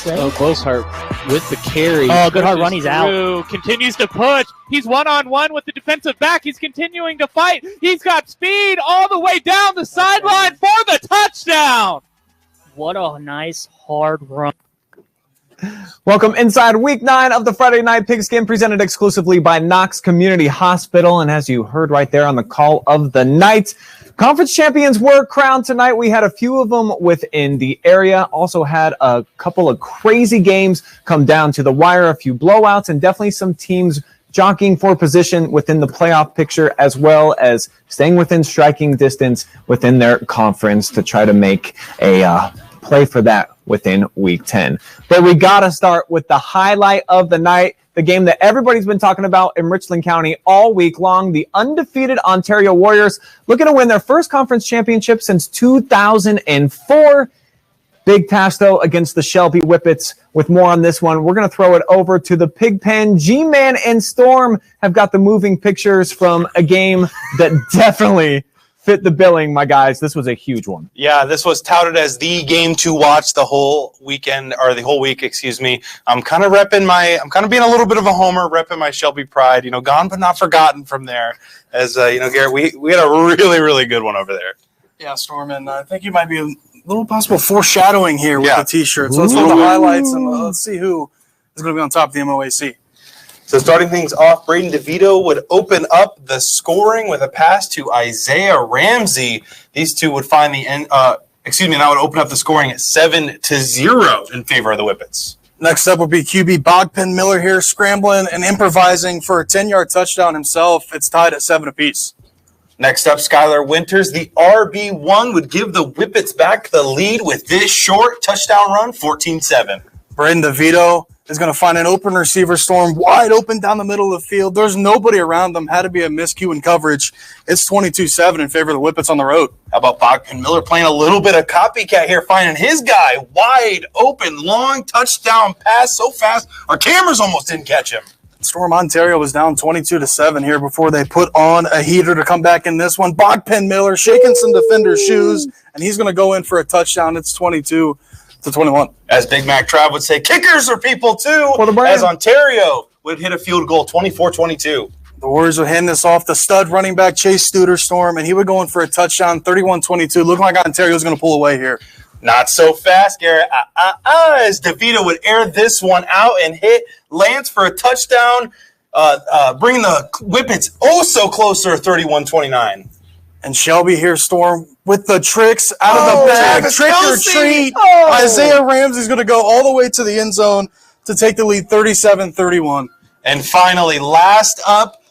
Oh, Closehart with the carry. Oh, good hard run. He's out. Continues to push. He's one-on-one with the defensive back. He's continuing to fight. He's got speed all the way down the sideline for the touchdown. What a nice hard run. Welcome inside week 9 of the Friday Night Pigskin, presented exclusively by Knox Community Hospital. And as you heard right there on the call of the night, conference champions were crowned tonight. We had a few of them within the area. Also had a couple of crazy games come down to the wire, a few blowouts, and definitely some teams jockeying for position within the playoff picture, as well as staying within striking distance within their conference to try to make a play for that within week 10. But we got to start with the highlight of the night, the game that everybody's been talking about in Richland County all week long. The undefeated Ontario Warriors looking to win their first conference championship since 2004. Big task, though, against the Shelby Whippets. With more on this one, we're going to throw it over to the Pigpen. G-Man and Storm have got the moving pictures from a game that definitely fit the billing, my guys. This was a huge one. Yeah, this was touted as the game to watch the whole weekend, or the whole week, excuse me. I'm kind of being a little bit of a homer, repping my Shelby pride, gone but not forgotten from there. As, Garrett, we had a really, really good one over there. Yeah, Storm, and I think you might be a little possible foreshadowing here with the T-shirt. So let's go to the highlights, and let's see who is going to be on top of the MOAC. So starting things off, Braden DeVito would open up the scoring with a pass to Isaiah Ramsey. These two would find the end. That would open up the scoring at 7-0 in favor of the Whippets. Next up would be QB Bogpen Miller here, scrambling and improvising for a 10-yard touchdown himself. It's tied at 7 apiece. Next up, Skylar Winters, the RB1, would give the Whippets back the lead with this short touchdown run, 14-7. Braden DeVito is going to find an open receiver, Storm, wide open down the middle of the field. There's nobody around them. Had to be a miscue in coverage. It's 22-7 in favor of the Whippets on the road. How about Bogpen Miller playing a little bit of copycat here, finding his guy wide open, long touchdown pass so fast our cameras almost didn't catch him. Storm Ontario was down 22-7 here before they put on a heater to come back in this one. Bogpen Miller shaking some defenders' shoes, and he's going to go in for a touchdown. It's 22-14 21. As Big Mac Trav would say, kickers are people too. For the brand. As Ontario would hit a field goal, 24-22. The Warriors would hand this off to stud running back Chase Studerstorm, and he would go in for a touchdown, 31-22. Looking like Ontario was going to pull away here. Not so fast, Garrett. As DeVito would air this one out and hit Lance for a touchdown, bringing the Whippets so closer, 31-29. And Shelby here, Storm, with the tricks out of the bag. Travis Trick or Kelce. treat. Oh. Isaiah Ramsey's going to go all the way to the end zone to take the lead, 37-31. And finally, last up,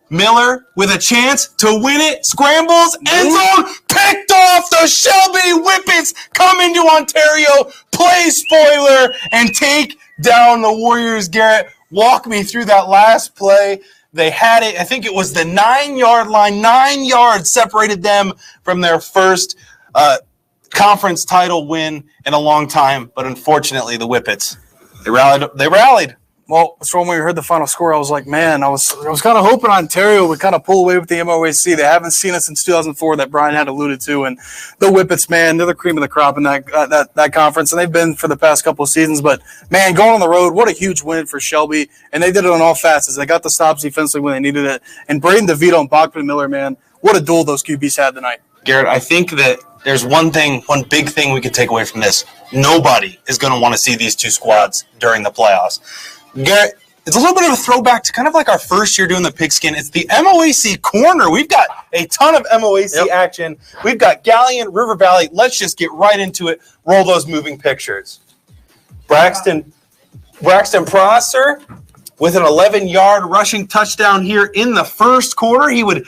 Miller with a chance to win it, scrambles, end zone, picked off. The Shelby Whippets come into Ontario, play spoiler, and take down the Warriors. Garrett, walk me through that last play. They had it, I think it was the 9-yard line. 9 yards separated them from their first conference title win in a long time. But unfortunately, the Whippets, they rallied. Well, Storm, when we heard the final score, I was like, man, I was kind of hoping Ontario would kind of pull away with the MOAC. They haven't seen it since 2004 that Brian had alluded to. And the Whippets, man, they're the cream of the crop in that conference. And they've been for the past couple of seasons. But, man, going on the road, what a huge win for Shelby. And they did it on all facets. They got the stops defensively when they needed it. And Braden DeVito and Bachman Miller, man, what a duel those QBs had tonight. Garrett, I think that there's one big thing we could take away from this. Nobody is going to want to see these two squads during the playoffs. Garrett, it's a little bit of a throwback to kind of like our first year doing the Pigskin. It's the MOAC corner. We've got a ton of MOAC action. We've got Galleon, River Valley. Let's just get right into it. Roll those moving pictures. Braxton Prosser with an 11-yard rushing touchdown here in the first quarter. He would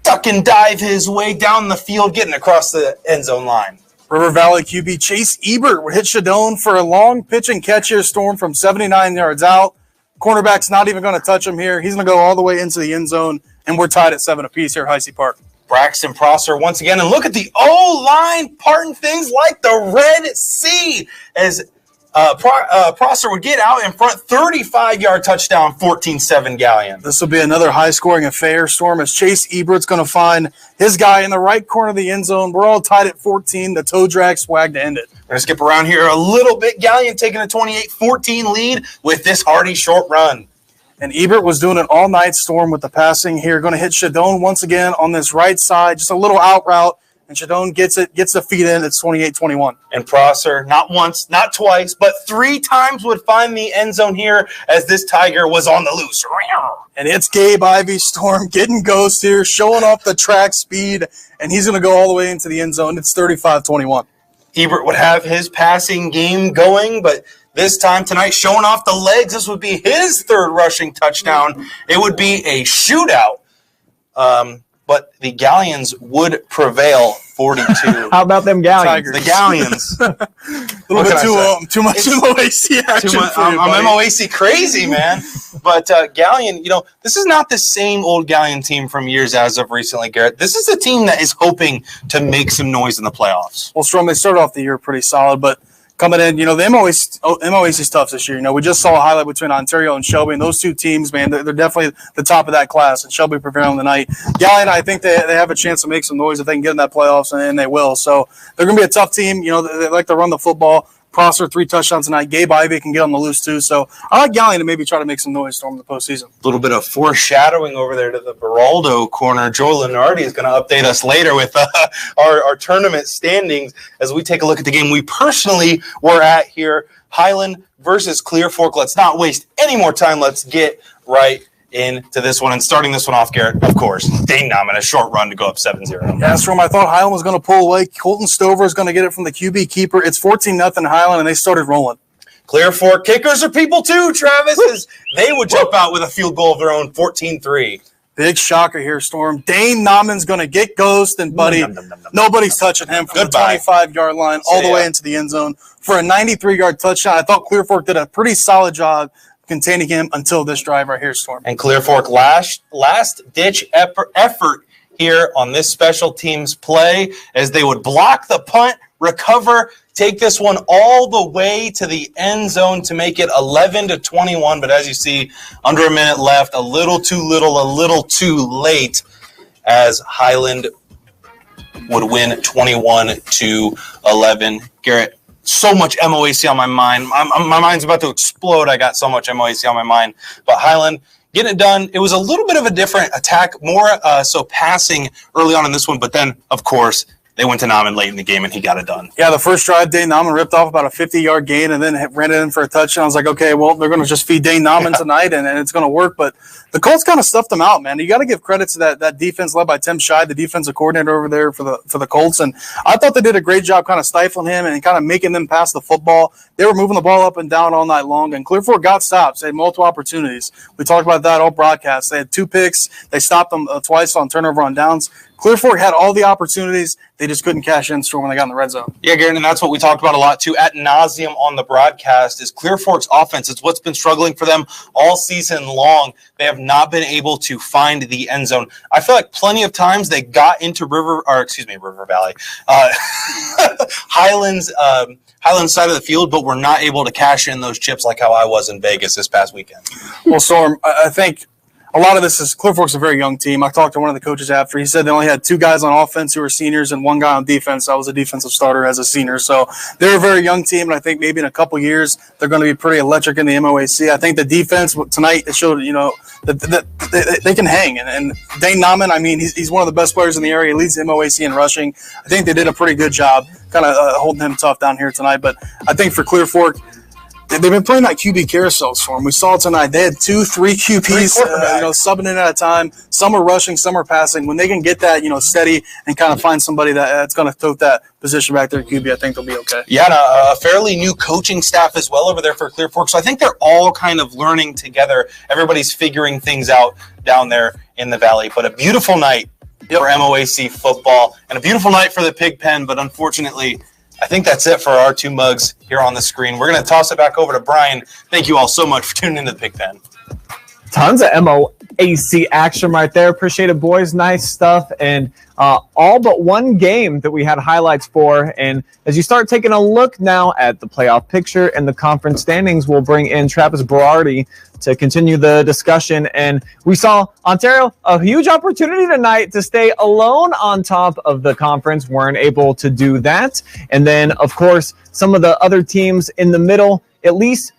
duck and dive his way down the field, getting across the end zone line. River Valley QB Chase Ebert would hit Shadone for a long pitch and catch here, Storm, from 79 yards out. Cornerback's not even going to touch him here. He's going to go all the way into the end zone, and we're tied at 7 apiece here at Heisey Park. Braxton Prosser once again, and look at the O-line parting things like the Red Sea as Prosser would get out in front, 35-yard touchdown, 14-7 Galleon. This will be another high-scoring affair, Storm, as Chase Ebert's going to find his guy in the right corner of the end zone. We're all tied at 14. The toe drag swag to end it. We're going to skip around here a little bit. Galleon taking a 28-14 lead with this hardy short run. And Ebert was doing it all night, Storm, with the passing here. Going to hit Shadone once again on this right side, just a little out route. And Shadone gets the feet in. It's 28-21. And Prosser, not once, not twice, but 3 times would find the end zone here as this Tiger was on the loose. And it's Gabe Ivy, Storm, getting ghost here, showing off the track speed, and he's going to go all the way into the end zone. It's 35-21. Ebert would have his passing game going, but this time tonight, showing off the legs, this would be his 3rd rushing touchdown. It would be a shootout. But the Galleons would prevail 42. How about them Galleons? The Galleons. A little bit too much MOAC action. I'm MOAC crazy, man. But Galleon, this is not the same old Galleon team from years as of recently, Garrett. This is a team that is hoping to make some noise in the playoffs. Well, Storm, they started off the year pretty solid, but coming in, the MOAC stuff this year. We just saw a highlight between Ontario and Shelby, and those two teams, man, they're definitely the top of that class, and Shelby prevailing tonight. Galleon, I think they have a chance to make some noise if they can get in that playoffs, and they will. So they're going to be a tough team. They like to run the football. Prosser, 3 touchdowns tonight. Gabe Ivy can get on the loose, too. So I like Galleon to maybe try to make some noise Storm in the postseason. A little bit of foreshadowing over there to the Beraldo corner. Joe Lenardi is going to update us later with our tournament standings as we take a look at the game we personally were at here, Highland versus Clear Fork. Let's not waste any more time. Let's get right into this one. And starting this one off, Garrett, of course, Dane Nauman, a short run to go up 7-0. Yeah, Storm, I thought Highland was going to pull away. Colton Stover is going to get it from the QB keeper. It's 14-0 Highland, and they started rolling. Clear Fork kickers are people too, Travis, as they would jump out with a field goal of their own, 14-3. Big shocker here, Storm. Dane Nauman's going to get ghost, and buddy, nobody's touching him from the 25-yard line all the way into the end zone for a 93-yard touchdown. I thought Clear Fork did a pretty solid job containing him until this drive right here, Storm. And Clear Fork last-ditch effort here on this special teams play as they would block the punt, recover, take this one all the way to the end zone to make it 11-21. But as you see, under a minute left, a little too little, a little too late as Highland would win 21-11. Garrett, so much MOAC on my mind. My mind's about to explode. I got so much MOAC on my mind. But Highland getting it done. It was a little bit of a different attack, more so passing early on in this one. But then, of course, they went to Nauman late in the game, and he got it done. Yeah, the first drive, Dane Nauman ripped off about a 50-yard gain and then ran it in for a touchdown. I was like, okay, well, they're going to just feed Dane Nauman tonight, and it's going to work. But the Colts kind of stuffed them out, man. You got to give credit to that defense led by Tim Scheid, the defensive coordinator over there for the Colts. And I thought they did a great job kind of stifling him and kind of making them pass the football. They were moving the ball up and down all night long, and Clear Fork got stops. They had multiple opportunities. We talked about that all broadcast. They had 2 picks. They stopped them twice on turnover on downs. Clear Fork had all the opportunities. They just couldn't cash in when they got in the red zone. Yeah, Garrett, and that's what we talked about a lot, too, ad nauseum on the broadcast, is Clear Fork's offense. It's what's been struggling for them all season long. They have not been able to find the end zone. I feel like plenty of times they got into River Valley, Highlands side of the field, but were not able to cash in those chips like how I was in Vegas this past weekend. Well, Storm, I think a lot of this is Clear Fork's a very young team. I talked to one of the coaches after. He said they only had 2 guys on offense who were seniors and 1 guy on defense. I was a defensive starter as a senior. So they're a very young team, and I think maybe in a couple years they're going to be pretty electric in the MOAC. I think the defense tonight, it showed, that they can hang. And Dane Nauman, I mean, he's one of the best players in the area. He leads the MOAC in rushing. I think they did a pretty good job kind of holding him tough down here tonight. But I think for Clear Fork, they've been playing that QB carousels for them. We saw it tonight. They had 2, 3 QBs, subbing in at a time. Some are rushing, some are passing. When they can get that, steady and kind of find somebody that's going to tote that position back there at QB, I think they'll be okay. Yeah, and a fairly new coaching staff as well over there for Clear Fork. So I think they're all kind of learning together. Everybody's figuring things out down there in the valley. But a beautiful night for MOAC football and a beautiful night for the Pig Pen. But unfortunately, I think that's it for our 2 mugs here on the screen. We're going to toss it back over to Brian. Thank you all so much for tuning into the Pig Pen. Tons of MOAC action right there. Appreciate it, boys. Nice stuff. And all but one game that we had highlights for. And as you start taking a look now at the playoff picture and the conference standings, we'll bring in Travis Berardi to continue the discussion. And we saw Ontario, a huge opportunity tonight to stay alone on top of the conference. Weren't able to do that. And then, of course, some of the other teams in the middle, at least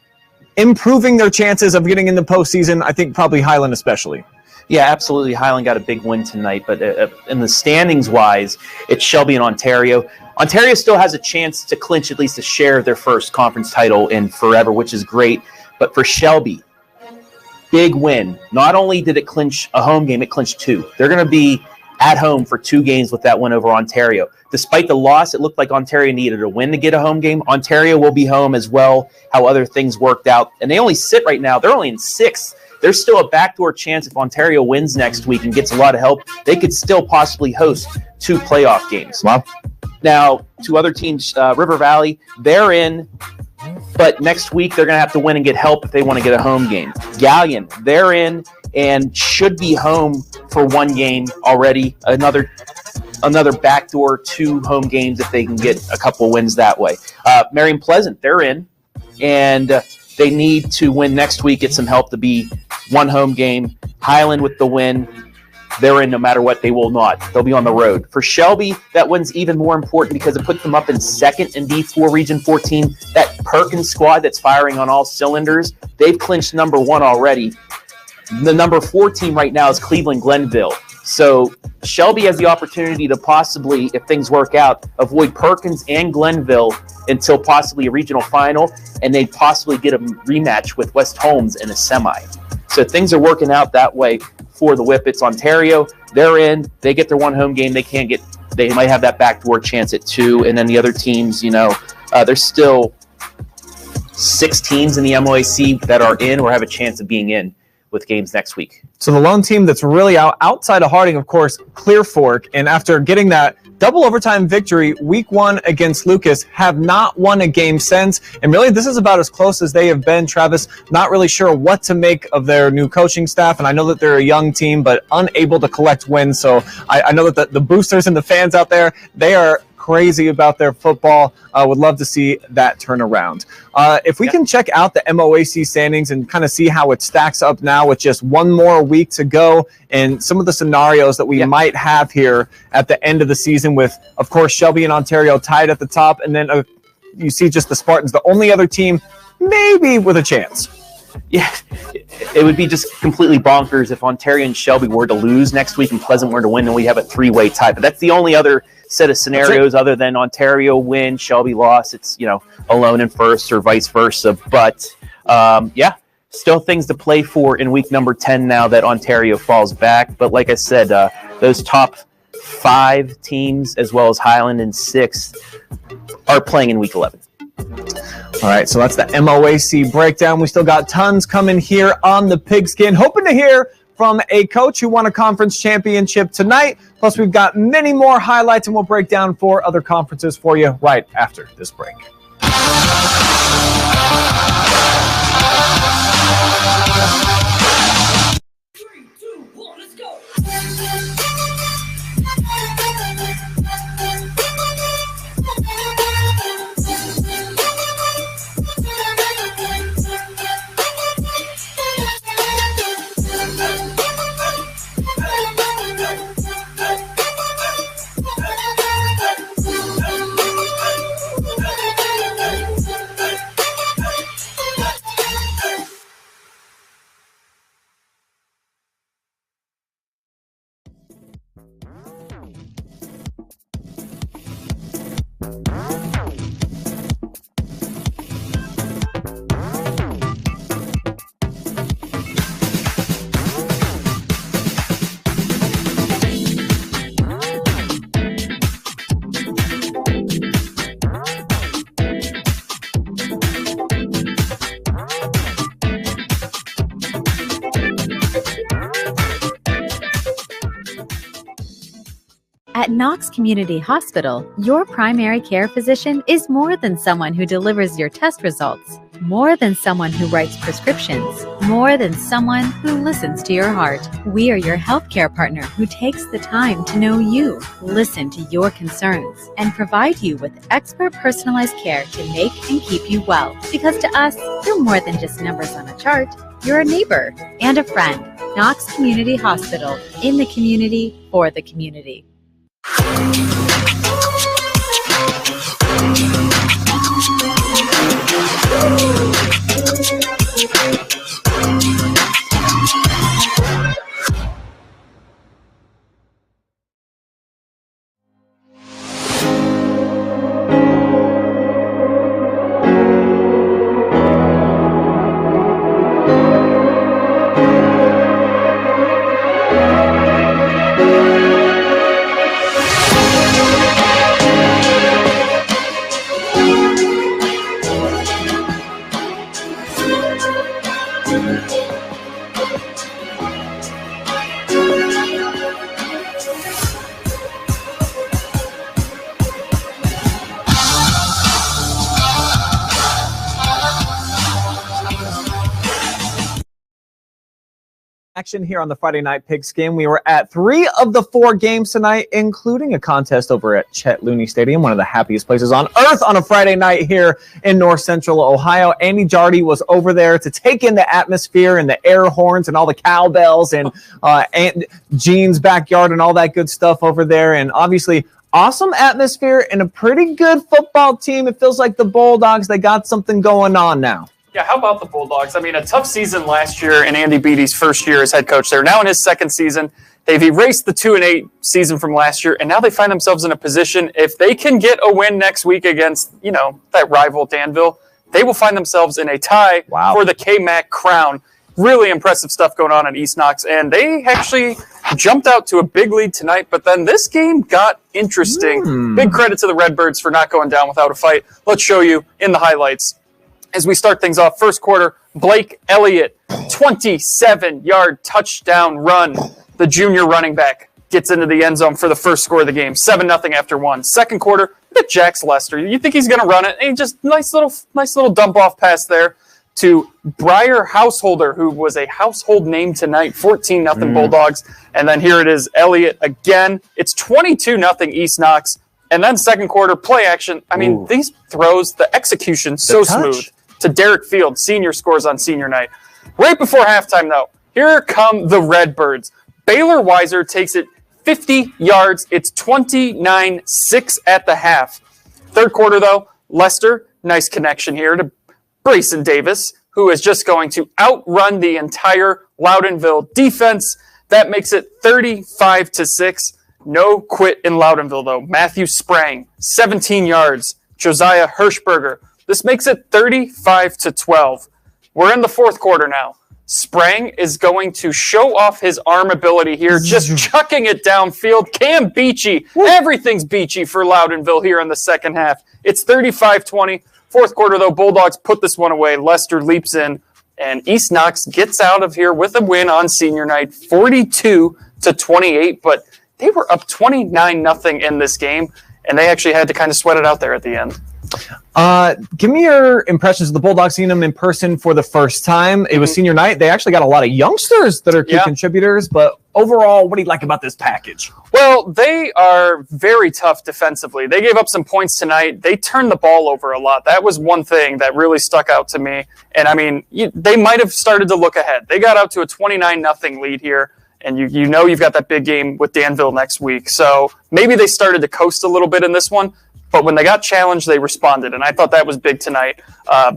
improving their chances of getting in the postseason. I think probably Highland especially. Yeah, absolutely. Highland got a big win tonight, but in the standings-wise, it's Shelby and Ontario. Ontario still has a chance to clinch at least a share of their first conference title in forever, which is great. But for Shelby, big win. Not only did it clinch a home game, it clinched 2. They're going to be at home for 2 games with that win over Ontario. Despite the loss, it looked like Ontario needed a win to get a home game. Ontario will be home as well, how other things worked out. And they only sit right now. They're only in 6th. There's still a backdoor chance if Ontario wins next week and gets a lot of help, they could still possibly host 2 playoff games. Wow. Now, 2 other teams, River Valley, they're in, but next week they're going to have to win and get help if they want to get a home game. Galleon, they're in and should be home for 1 game already. Another backdoor 2 home games if they can get a couple wins that way. Marion Pleasant, they're in, and they need to win next week, get some help to be 1 home game. Highland with the win, they're in no matter what. They will not. They'll be on the road. For Shelby, that win's even more important because it puts them up in 2nd in D4 Region 14. That Perkins squad that's firing on all cylinders, they've clinched number 1 already. The number 4 team right now is Cleveland Glenville. So Shelby has the opportunity to possibly, if things work out, avoid Perkins and Glenville until possibly a regional final, and they possibly get a rematch with West Holmes in a semi. So things are working out that way for the Whippets. Ontario, they're in. They get their 1 home game. They might have that backdoor chance at 2, and then the other teams, there's still 6 teams in the MOAC that are in or have a chance of being in with games next week. So the lone team that's really outside of Harding, of course, Clear Fork, and after getting that double overtime victory week 1 against Lucas, have not won a game since. And really, this is about as close as they have been. Travis, not really sure what to make of their new coaching staff. And I know that they're a young team, but unable to collect wins. So I know that the boosters and the fans out there, they are crazy about their football. Would love to see that turn around. If we can check out the MOAC standings and kind of see how it stacks up now with just 1 more week to go and some of the scenarios that we might have here at the end of the season with, of course, Shelby and Ontario tied at the top and then you see just the Spartans, the only other team maybe with a chance. Yeah, it would be just completely bonkers if Ontario and Shelby were to lose next week and Pleasant were to win, and we have a 3-way tie. But that's the only other set of scenarios other than Ontario win, Shelby loss. It's, alone in first or vice versa. But, still things to play for in week number 10 now that Ontario falls back. But like I said, those top 5 teams, as well as Highland in 6th, are playing in week 11. All right, so that's the MOAC breakdown. We still got tons coming here on the Pigskin. Hoping to hear from a coach who won a conference championship tonight. Plus, we've got many more highlights, and we'll break down 4 other conferences for you right after this break. At Knox Community Hospital, your primary care physician is more than someone who delivers your test results, more than someone who writes prescriptions, more than someone who listens to your heart. We are your healthcare partner who takes the time to know you, listen to your concerns, and provide you with expert personalized care to make and keep you well. Because to us, you're more than just numbers on a chart. You're a neighbor and a friend. Knox Community Hospital, in the community, for the community. Action here on the Friday Night Pigskin. We were at 3 of the 4 games tonight, including a contest over at Chet Looney Stadium, one of the happiest places on earth on a Friday night here in North Central Ohio. Andy Jardy was over there to take in the atmosphere and the air horns and all the cowbells and Gene's backyard and all that good stuff over there. And obviously, awesome atmosphere and a pretty good football team. It feels like the Bulldogs, they got something going on now. Yeah, how about the Bulldogs? I mean, a tough season last year in Andy Beattie's first year as head coach. They're now in his second season. They've erased the 2-8 season from last year, and now they find themselves in a position, if they can get a win next week against, that rival Danville, they will find themselves in a tie for the K-Mac crown. Really impressive stuff going on at East Knox, and they actually jumped out to a big lead tonight, but then this game got interesting. Big credit to the Redbirds for not going down without a fight. Let's show you in the highlights. As we start things off, first quarter, Blake Elliott, 27-yard touchdown run. The junior running back gets into the end zone for the first score of the game, 7-0 after 1. Second quarter, look at Jax Lester. You think he's going to run it? And just nice little dump-off pass there to Briar Householder, who was a household name tonight, 14-0 Bulldogs. And then here it is, Elliott again. It's 22-0 East Knox. And then second quarter, play action. I mean, these throws, the execution, so smooth. To Derek Field, senior scores on senior night. Right before halftime, though, here come the Redbirds. Baylor Weiser takes it 50 yards. It's 29-6 at the half. Third quarter, though, Lester, nice connection here to Brayson Davis, who is just going to outrun the entire Loudonville defense. That makes it 35-6. No quit in Loudonville, though. Matthew Sprang, 17 yards. Josiah Hirschberger. This makes it 35-12. We're in the fourth quarter now. Sprang is going to show off his arm ability here, just chucking it downfield. Cam Beachy. Everything's Beachy for Loudonville here in the second half. It's 35-20. Fourth quarter, though, Bulldogs put this one away. Lester leaps in, and East Knox gets out of here with a win on senior night, 42-28. But they were up 29-0 in this game, and they actually had to kind of sweat it out there at the end. Give me your impressions of the Bulldogs, seeing them in person for the first time. It was senior night. They actually got a lot of youngsters that are key contributors, but overall, what do you like about this package? Well, they are very tough defensively. They gave up some points tonight. They turned the ball over a lot. That was one thing that really stuck out to me. And, I mean, they might have started to look ahead. They got out to a 29-0 lead here. And you know you've got that big game with Danville next week. So maybe they started to coast a little bit in this one. But when they got challenged, they responded, and I thought that was big tonight.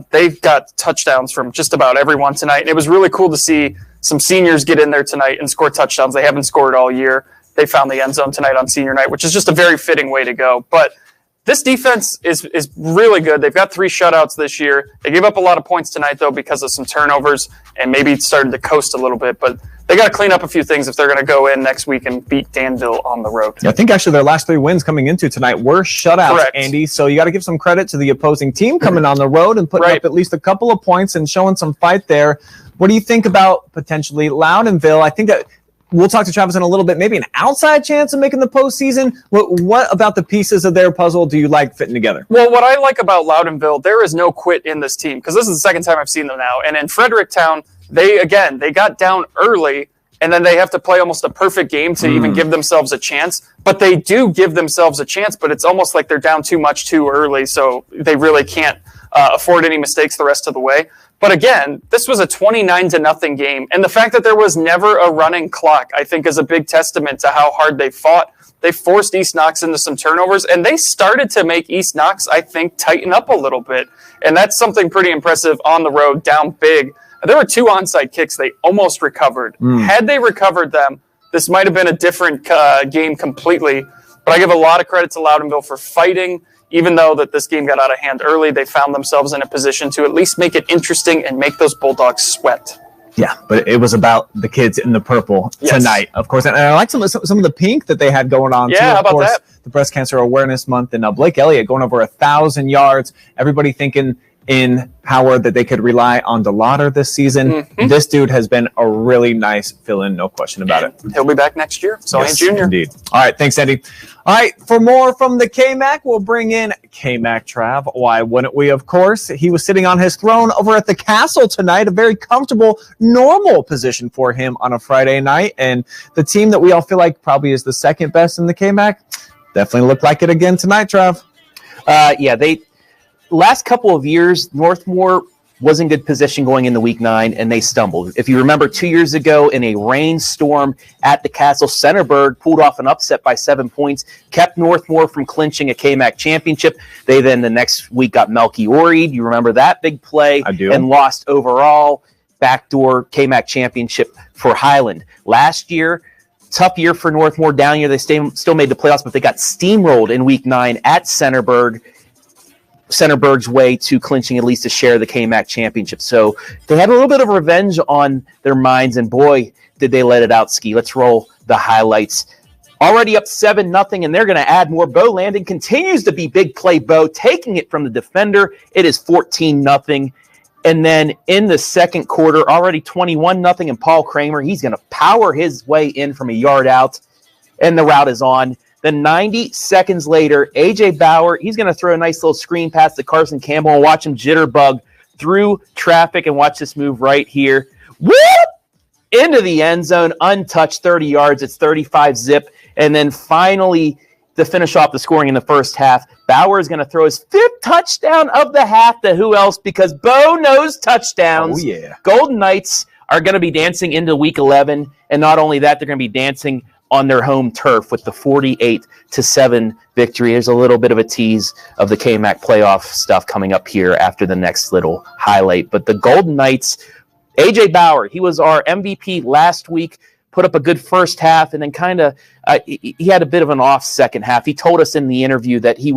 They got touchdowns from just about everyone tonight, and it was really cool to see some seniors get in there tonight and score touchdowns. They haven't scored all year. They found the end zone tonight on senior night, which is just a very fitting way to go. But this defense is really good. They've got 3 shutouts this year. They gave up a lot of points tonight, though, because of some turnovers, and maybe it started to coast a little bit. But they got to clean up a few things if they're going to go in next week and beat Danville on the road. Yeah, I think actually their last 3 wins coming into tonight were shutouts, Correct. Andy. So you got to give some credit to the opposing team coming on the road and putting up at least a couple of points and showing some fight there. What do you think about potentially Loudonville? I think that we'll talk to Travis in a little bit. Maybe an outside chance of making the postseason. What about the pieces of their puzzle do you like fitting together? Well, what I like about Loudonville, there is no quit in this team because this is the second time I've seen them now. And in Fredericktown, they got down early, and then they have to play almost a perfect game to even give themselves a chance. But they do give themselves a chance, but it's almost like they're down too much too early, so they really can't afford any mistakes the rest of the way. But again, this was a 29-0 game, and the fact that there was never a running clock, I think, is a big testament to how hard they fought. They forced East Knox into some turnovers, and they started to make East Knox, I think, tighten up a little bit. And that's something pretty impressive on the road, down big. There were 2 onside kicks they almost recovered. Had they recovered them, this might have been a different game completely. But I give a lot of credit to Loudonville for fighting. Even though that this game got out of hand early, they found themselves in a position to at least make it interesting and make those Bulldogs sweat. Yeah, but it was about the kids in the purple tonight, of course. And I like some of the pink that they had going on, too. How of about course, that? The Breast Cancer Awareness Month. And Blake Elliott going over 1,000 yards. Everybody thinking in Howard that they could rely on DeLauder this season. This dude has been a really nice fill-in, no question about it. He'll be back next year. So Yes, Junior. Indeed. All right, thanks, Andy. All right, for more from the K-Mac, we'll bring in K-Mac Trav. Why wouldn't we, of course? He was sitting on his throne over at the castle tonight, a very comfortable, normal position for him on a Friday night. And the team that we all feel like probably is the second best in the K-Mac definitely looked like it again tonight, Trav. Last couple of years, Northmore was in good position going into week 9, and they stumbled. If you remember 2 years ago in a rainstorm at the Castle, Centerburg pulled off an upset by 7 points, kept Northmore from clinching a KMAC championship. They then the next week got Melchiori'd. You remember that big play? I do. And lost overall backdoor KMAC championship for Highland. Last year, tough year for Northmore down here. They still made the playoffs, but they got steamrolled in week 9 at Centerburg. Centerburg's way to clinching at least a share of the KMAC championship. So they had a little bit of revenge on their minds, and boy, did they let it out ski. Let's roll the highlights. Already up 7-0, and they're going to add more. Bo Landon continues to be big play Bo, taking it from the defender. It is 14-0. And then in the second quarter, already 21-0, and Paul Kramer, he's going to power his way in from a yard out, and the route is on. Then 90 seconds later, A.J. Bauer, he's going to throw a nice little screen pass to Carson Campbell and watch him jitterbug through traffic and watch this move right here. Whoop! Into the end zone, untouched, 30 yards. It's 35-zip. And then finally, to finish off the scoring in the first half, Bauer is going to throw his 5th touchdown of the half to who else? Because Bo knows touchdowns. Oh, yeah. Golden Knights are going to be dancing into week 11. And not only that, they're going to be dancing on their home turf with the 48-7 victory. There's a little bit of a tease of the KMAC playoff stuff coming up here after the next little highlight. But the Golden Knights, AJ Bauer, he was our MVP last week, put up a good first half, and then kind of he had a bit of an off second half. He told us in the interview that he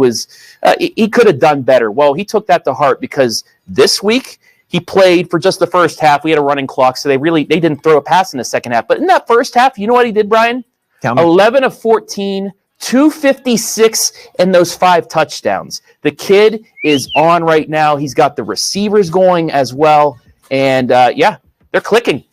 could have done better. Well, he took that to heart because this week he played for just the first half. We had a running clock, so they didn't throw a pass in the second half. But in that first half, you know what he did, Brian? 11 of 14, 256, and those 5 touchdowns. The kid is on right now. He's got the receivers going as well. And, they're clicking.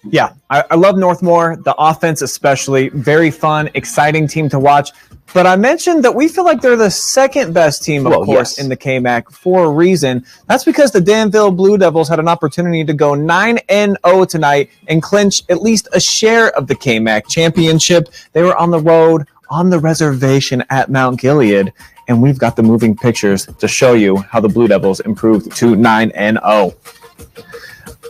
Yeah, I love Northmore, the offense especially. Very fun, exciting team to watch. But I mentioned that we feel like they're the second best team, of course, in the KMAC for a reason. That's because the Danville Blue Devils had an opportunity to go 9-0 tonight and clinch at least a share of the KMAC championship. They were on the road, on the reservation at Mount Gilead, and we've got the moving pictures to show you how the Blue Devils improved to 9-0.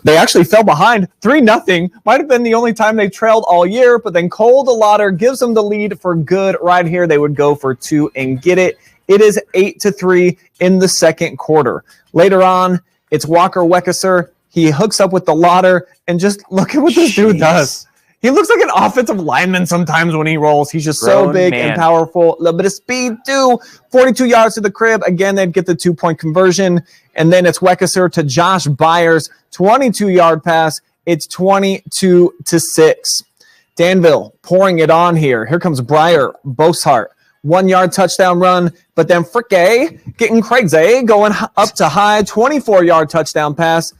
They actually fell behind 3-0. Might have been the only time they trailed all year, but then Cole DeLauder gives them the lead for good. Right here, they would go for 2 and get it. It is 8-3 in the second quarter. Later on, it's Walker Weckeser. He hooks up with DeLauder, and just look at what this dude does. He looks like an offensive lineman sometimes when he rolls. He's just so big and powerful. A little bit of speed, too. 42 yards to the crib. Again, they'd get the 2-point conversion. And then it's Weckeser to Josh Byers. 22-yard pass. It's 22-6. Danville pouring it on here. Here comes Breyer Boshart. 1-yard touchdown run. But then Fricke getting crazy, going up to high. 24-yard touchdown pass.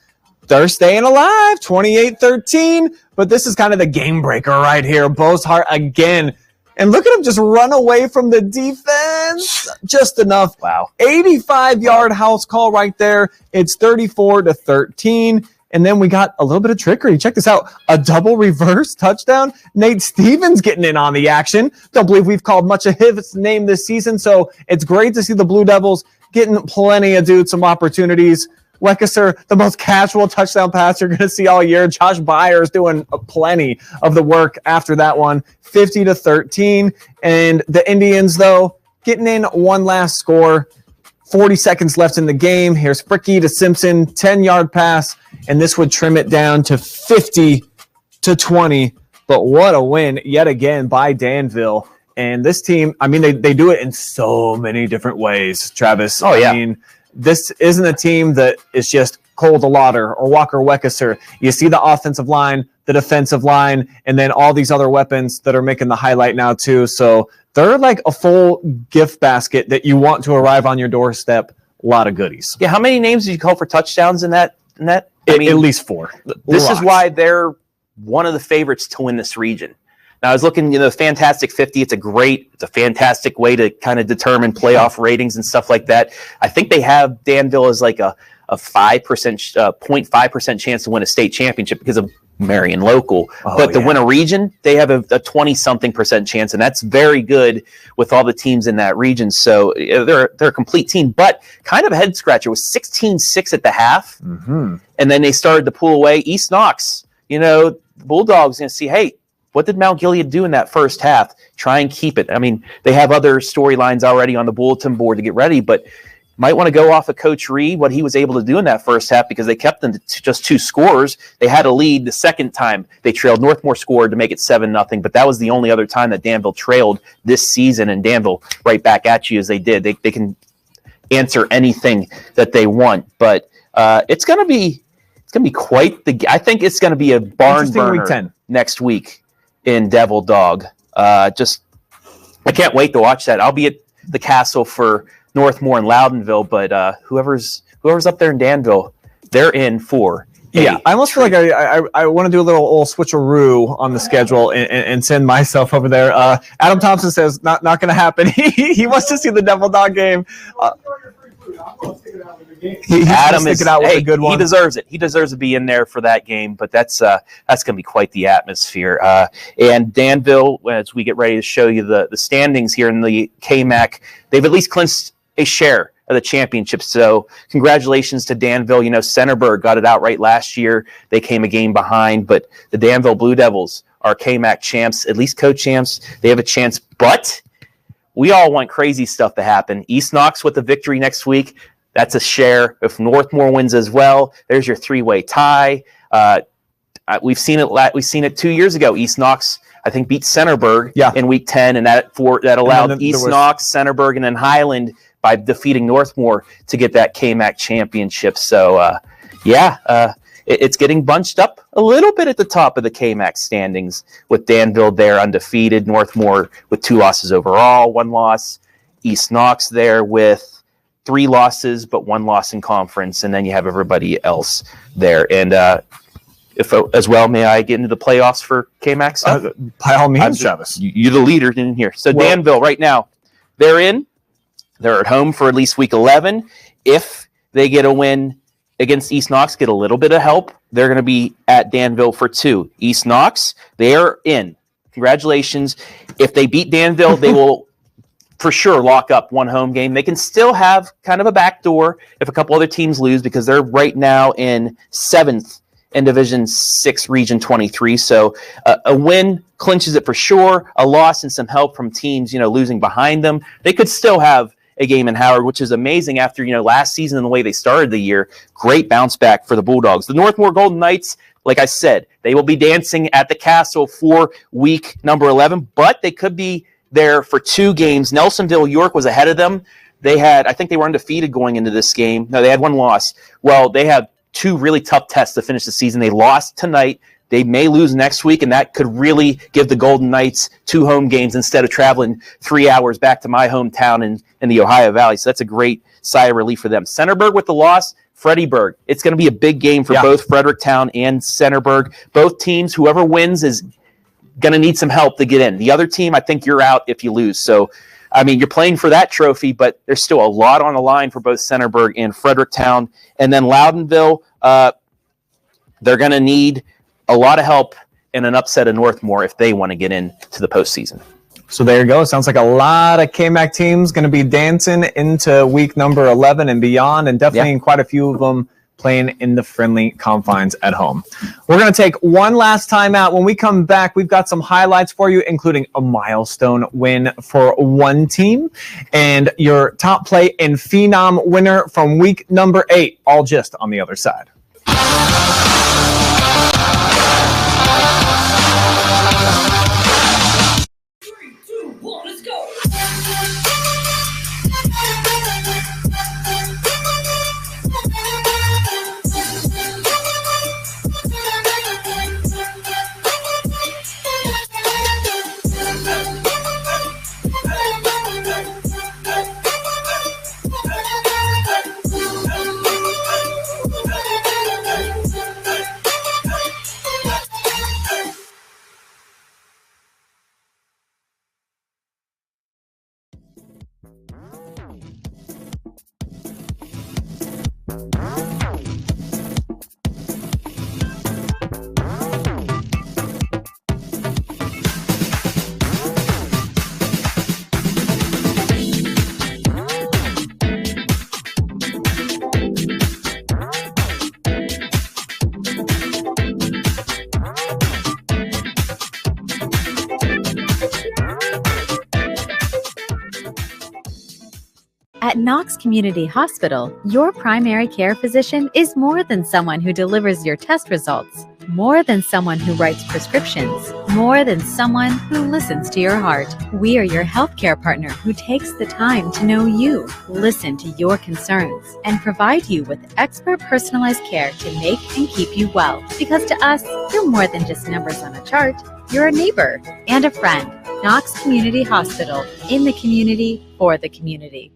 They're staying alive, 28-13. But this is kind of the game breaker right here. Boshart again. And look at him just run away from the defense. Just enough. Wow. 85-yard house call right there. It's 34-13. And then we got a little bit of trickery. Check this out. A double reverse touchdown. Nate Stevens getting in on the action. Don't believe we've called much of his name this season. So it's great to see the Blue Devils getting plenty of dudes some opportunities. Weckeser, the most casual touchdown pass you're going to see all year. Josh Byers doing plenty of the work after that one. 50-13. And the Indians, though, getting in one last score. 40 seconds left in the game. Here's Fricke to Simpson, 10-yard pass, and this would trim it down to 50-20. But what a win yet again by Danville. And this team, I mean, they do it in so many different ways, Travis. Oh, yeah. I mean, this isn't a team that is just Cole DeLauder or Walker Weckeser. You see the offensive line, the defensive line, and then all these other weapons that are making the highlight now too. So they're like a full gift basket that you want to arrive on your doorstep. A lot of goodies. Yeah, how many names did you call for touchdowns in that? At least 4. This is why they're one of the favorites to win this region. Now, I was looking, the Fantastic 50. It's a fantastic way to kind of determine playoff ratings and stuff like that. I think they have Danville as like a 0.5% chance to win a state championship because of Marion local. But to win a region, they have a 20-something% chance, and that's very good with all the teams in that region. So they're a complete team, but kind of a head scratcher. It was 16-6 at the half, and then they started to pull away. East Knox, the Bulldogs going to see, hey, what did Mount Gilead do in that first half? Try and keep it. I mean, they have other storylines already on the bulletin board to get ready, but might want to go off of Coach Reed, what he was able to do in that first half, because they kept them to just 2 scores. They had a lead the second time they trailed. Northmore scored to make it 7-0, but that was the only other time that Danville trailed this season, and Danville right back at you as they did. They can answer anything that they want, but it's going to be quite the. I think it's going to be a barn burner week 10. Next week in Devil Dog. I can't wait to watch that. I'll be at the Castle for Northmore and Loudonville, but whoever's up there in Danville, they're in for. Yeah, I almost feel like I want to do a little old switcheroo on the schedule and send myself over there. Adam Thompson says not going to happen. He wants to see the Devil Dog game. Adam is a good one. He deserves it. He deserves to be in there for that game. But that's going to be quite the atmosphere. And Danville, as we get ready to show you the standings here in the KMAC, they've at least clinched a share of the championship. So congratulations to Danville. You know, Centerburg got it outright last year. They came a game behind, but the Danville Blue Devils are KMAC champs, at least co-champs. They have a chance, but we all want crazy stuff to happen. East Knox with the victory next week. That's a share. If Northmore wins as well, there's your three-way tie. We've seen it 2 years ago. East Knox, I think, beat Centerburg in Week 10, and that allowed East Knox, Centerburg, and then Highland by defeating Northmore to get that KMAC championship. So, it's getting bunched up a little bit at the top of the KMAC standings with Danville there undefeated, Northmore with 2 losses overall, 1 loss, East Knox there with 3 losses but 1 loss in conference, and then you have everybody else there. And if as well, may I get into the playoffs for KMAC stuff? By all means, Travis. You're the leader in here. So Danville right now, they're in. They're at home for at least week 11. If they get a win against East Knox, get a little bit of help, they're going to be at Danville for 2. East Knox, they are in. Congratulations. If they beat Danville, they will for sure lock up 1 home game. They can still have kind of a backdoor if a couple other teams lose, because they're right now in 7th in Division 6, Region 23. So a win clinches it for sure. A loss and some help from teams, losing behind them. They could still have a game in Howard, which is amazing after, last season and the way they started the year. Great bounce back for the Bulldogs. The Northmore Golden Knights, like I said, they will be dancing at the Castle for week number 11, but they could be there for 2 games. Nelsonville York was ahead of them. I think they were undefeated going into this game. No, they had 1 loss. Well, they have 2 really tough tests to finish the season. They lost tonight. They may lose next week, and that could really give the Golden Knights 2 home games instead of traveling 3 hours back to my hometown in the Ohio Valley. So that's a great sigh of relief for them. Centerburg with the loss, Freddyburg. It's going to be a big game for both Fredericktown and Centerburg. Both teams, whoever wins is going to need some help to get in. The other team, I think you're out if you lose. So, you're playing for that trophy, but there's still a lot on the line for both Centerburg and Fredericktown. And then Loudonville, they're going to need a lot of help in an upset of Northmore if they want to get into the postseason. So there you go. Sounds like a lot of KMAC teams going to be dancing into week number 11 and beyond, and definitely quite a few of them playing in the friendly confines at home. We're going to take one last time out. When we come back, we've got some highlights for you, including a milestone win for one team and your top play and phenom winner from week number 8, all just on the other side. At Knox Community Hospital, your primary care physician is more than someone who delivers your test results, more than someone who writes prescriptions, more than someone who listens to your heart. We are your healthcare partner who takes the time to know you, listen to your concerns, and provide you with expert personalized care to make and keep you well. Because to us, you're more than just numbers on a chart. You're a neighbor and a friend. Knox Community Hospital, in the community, for the community.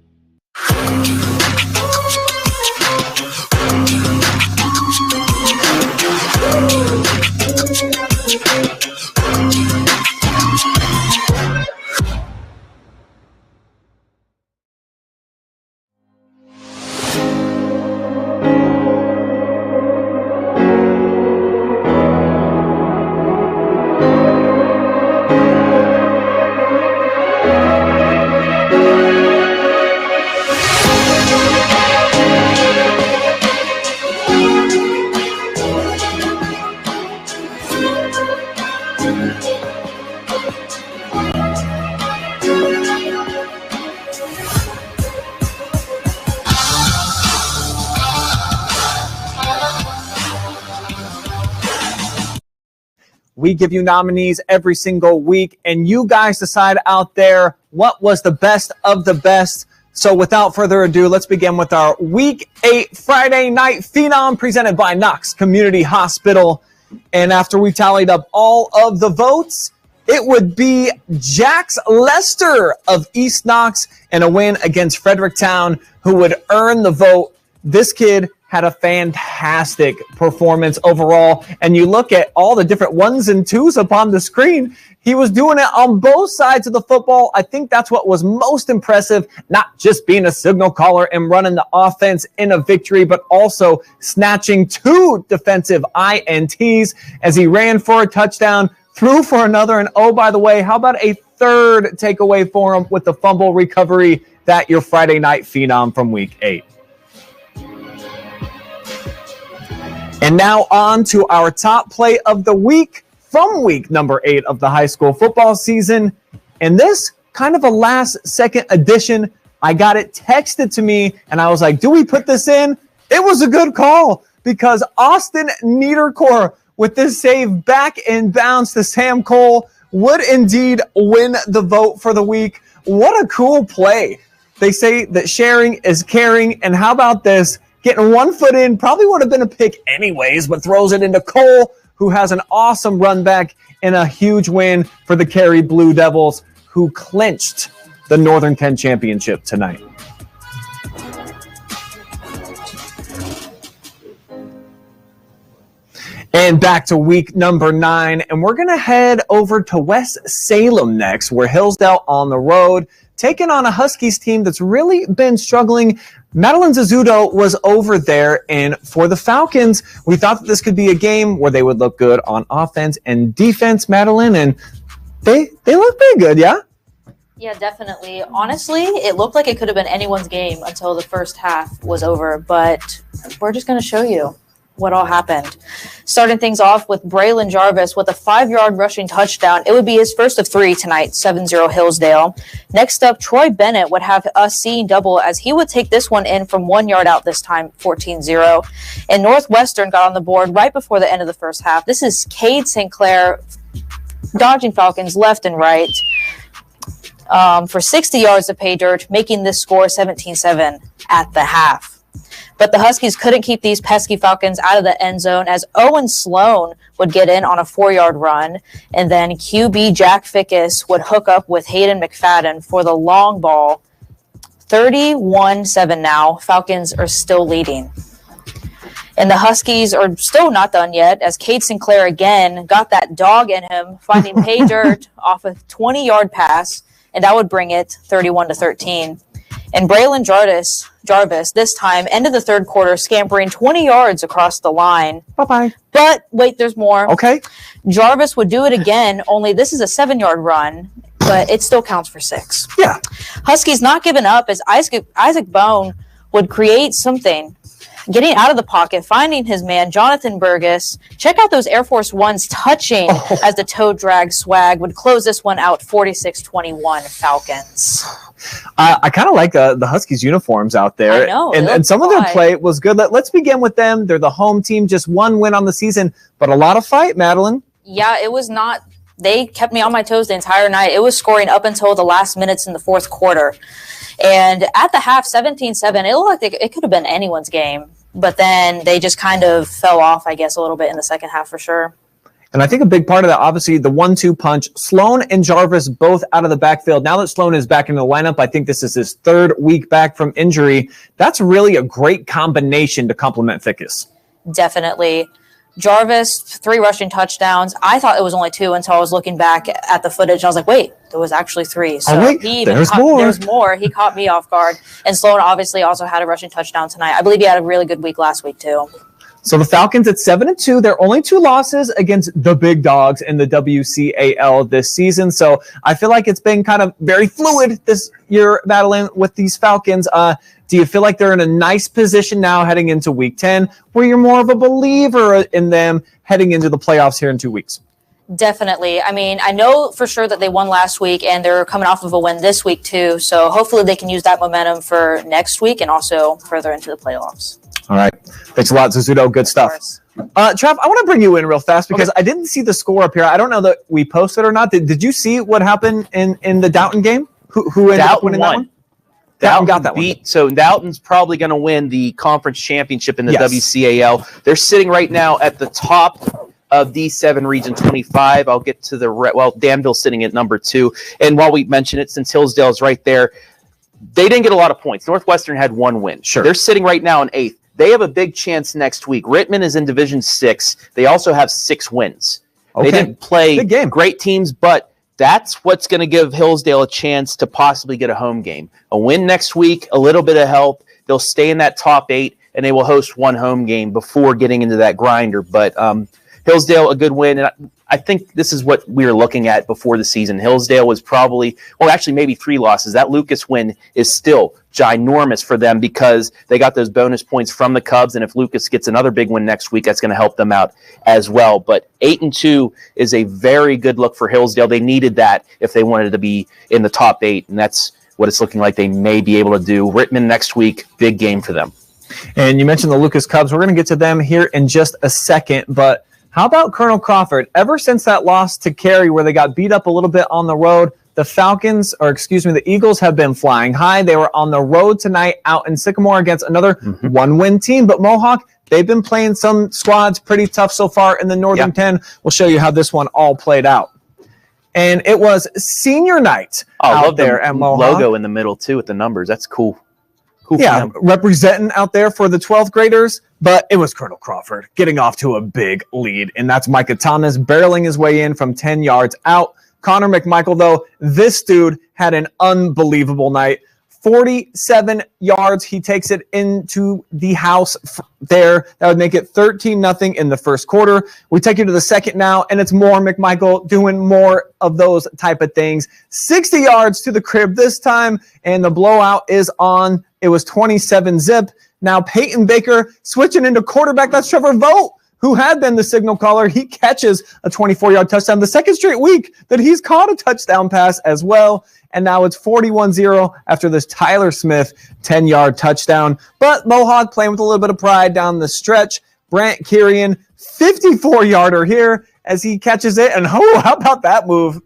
We give you nominees every single week, and you guys decide out there what was the best of the best. So without further ado, let's begin with our Week 8 Friday Night Phenom presented by Knox Community Hospital. And after we tallied up all of the votes, it would be Jax Lester of East Knox and a win against Fredericktown who would earn the vote. This kid had a fantastic performance overall. And you look at all the different ones and twos upon the screen. He was doing it on both sides of the football. I think that's what was most impressive, not just being a signal caller and running the offense in a victory, but also snatching 2 defensive INTs as he ran for a touchdown, threw for another, and oh, by the way, how about a 3rd takeaway for him with the fumble recovery? That your Friday Night Phenom from Week 8. And now on to our top play of the week from week number 8 of the high school football season. And this kind of a last-second addition. I got it texted to me, and I was like, do we put this in? It was a good call because Austin Niederkor with this save back in bounds to Sam Cole would indeed win the vote for the week. What a cool play. They say that sharing is caring, and how about this? Getting 1 foot in, probably would have been a pick anyways, but throws it into Cole, who has an awesome run back and a huge win for the Cary Blue Devils, who clinched the Northern 10 championship tonight. And back to week number 9, and we're going to head over to West Salem next, where Hillsdale on the road, taking on a Huskies team that's really been struggling. Madeline Zazzuto was over there, and for the Falcons, we thought that this could be a game where they would look good on offense and defense, Madeline, and they look pretty good, yeah? Yeah, definitely. Honestly, it looked like it could have been anyone's game until the first half was over, but we're just going to show you what all happened. Starting things off with Braylon Jarvis with a 5-yard rushing touchdown. It would be his first of 3 tonight, 7-0 Hillsdale. Next up, Troy Bennett would have us seeing double as he would take this one in from 1 yard out this time, 14-0. And Northwestern got on the board right before the end of the first half. This is Cade St. Clair dodging Falcons left and right for 60 yards of pay dirt, making this score 17-7 at the half. But the Huskies couldn't keep these pesky Falcons out of the end zone as Owen Sloan would get in on a 4-yard run. And then QB Jack Fickus would hook up with Hayden McFadden for the long ball. 31-7 now. Falcons are still leading. And the Huskies are still not done yet as Cade Sinclair again got that dog in him, finding pay dirt off a 20-yard pass. And that would bring it 31-13. And Braylon Jarvis, this time, ended the third quarter, scampering 20 yards across the line. Bye-bye. But wait, there's more. Okay. Jarvis would do it again, only this is a 7-yard run, but it still counts for 6. Yeah. Huskies not giving up as Isaac Bone would create something. Getting out of the pocket, finding his man, Jonathan Burgess. Check out those Air Force Ones touching as the toe drag swag would close this one out 46-21 Falcons. I kind of like the Huskies uniforms out there. I know. And some of their play was good. Let's begin with them. They're the home team, just 1 win on the season, but a lot of fight, Madeline. Yeah, it was not. They kept me on my toes the entire night. It was scoring up until the last minutes in the fourth quarter. And at the half, 17-7, it looked like it could have been anyone's game. But then they just kind of fell off, I guess, a little bit in the second half for sure. And I think a big part of that, obviously, the 1-2 punch. Sloan and Jarvis both out of the backfield. Now that Sloan is back in the lineup, I think this is his 3rd week back from injury. That's really a great combination to complement Fickus. Definitely. Jarvis, 3 rushing touchdowns. I thought it was only 2 until I was looking back at the footage. I was like, wait, there was actually 3. So there's more. There's more. He caught me off guard. And Sloan obviously also had a rushing touchdown tonight. I believe he had a really good week last week too. So the Falcons at 7-2, they're only 2 losses against the big dogs in the WCAL this season. So I feel like it's been kind of very fluid this year, Madeline, with these Falcons. Do you feel like they're in a nice position now heading into week 10 where you're more of a believer in them heading into the playoffs here in 2 weeks? Definitely. I mean, I know for sure that they won last week and they're coming off of a win this week too. So hopefully they can use that momentum for next week and also further into the playoffs. All right. Thanks a lot, Zazzuto. Good stuff. Trav, I want to bring you in real fast because I didn't see the score up here. I don't know that we posted or not. Did you see what happened in the Downton game? Who ended up winning that one? Downton got that one. So Downton's probably going to win the conference championship in the WCAL. They're sitting right now at the top of D7 Region 25. I'll get to Danville's sitting at number 2. And while we mention it, since Hillsdale's right there, they didn't get a lot of points. Northwestern had 1 win. Sure. They're sitting right now in 8th. They have a big chance next week. Rittman is in Division 6. They also have 6 wins. Okay. They didn't play Big game. great teams, but that's what's going to give Hillsdale a chance to possibly get a home game. A win next week, a little bit of help. They'll stay in that top 8, and they will host 1 home game before getting into that grinder. But Hillsdale, a good win. And I think this is what we were looking at before the season. Hillsdale was probably, actually maybe 3 losses. That Lucas win is still ginormous for them because they got those bonus points from the Cubs. And if Lucas gets another big win next week, that's going to help them out as well. But 8-2 is a very good look for Hillsdale. They needed that if they wanted to be in the top 8. And that's what it's looking like they may be able to do. Rittman next week, big game for them. And you mentioned the Lucas Cubs. We're going to get to them here in just a second, but how about Colonel Crawford? Ever since that loss to Cary where they got beat up a little bit on the road, the Eagles have been flying high. They were on the road tonight out in Sycamore against another 1-win team. But Mohawk, they've been playing some squads pretty tough so far in the Northern 10. We'll show you how this one all played out. And it was senior night out there at Mohawk. Logo in the middle, too, with the numbers. That's cool. Yeah, representing out there for the 12th graders, but it was Colonel Crawford getting off to a big lead, and that's Micah Thomas barreling his way in from 10 yards out. Connor McMichael, though, this dude had an unbelievable night. 47 yards. He takes it into the house there. That would make it 13-0 in the first quarter. We take you to the second now, and it's more McMichael doing more of those type of things. 60 yards to the crib this time, and the blowout is on. It was 27-zip. Now Peyton Baker switching into quarterback. That's Trevor Vogt, who had been the signal caller. He catches a 24-yard touchdown. The second straight week that he's caught a touchdown pass as well. And now it's 41-0 after this Tyler Smith 10-yard touchdown. But Mohawk playing with a little bit of pride down the stretch. Brant Kirian, 54-yarder here as he catches it. And how about that move?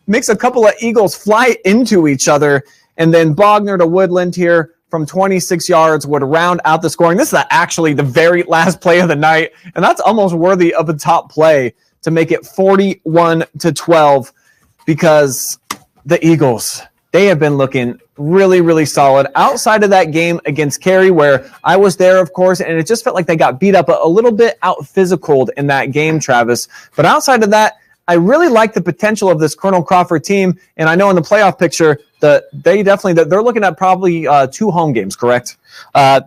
Makes a couple of Eagles fly into each other. And then Bogner to Woodland here from 26 yards would round out the scoring. This is actually the very last play of the night, and that's almost worthy of a top play to make it 41-12 because the Eagles, they have been looking really, really solid outside of that game against Cary where I was there, of course, and it just felt like they got beat up a little bit out-physicaled in that game, Travis. But outside of that, I really like the potential of this Colonel Crawford team, and I know in the playoff picture that they're looking at probably 2 home games, correct?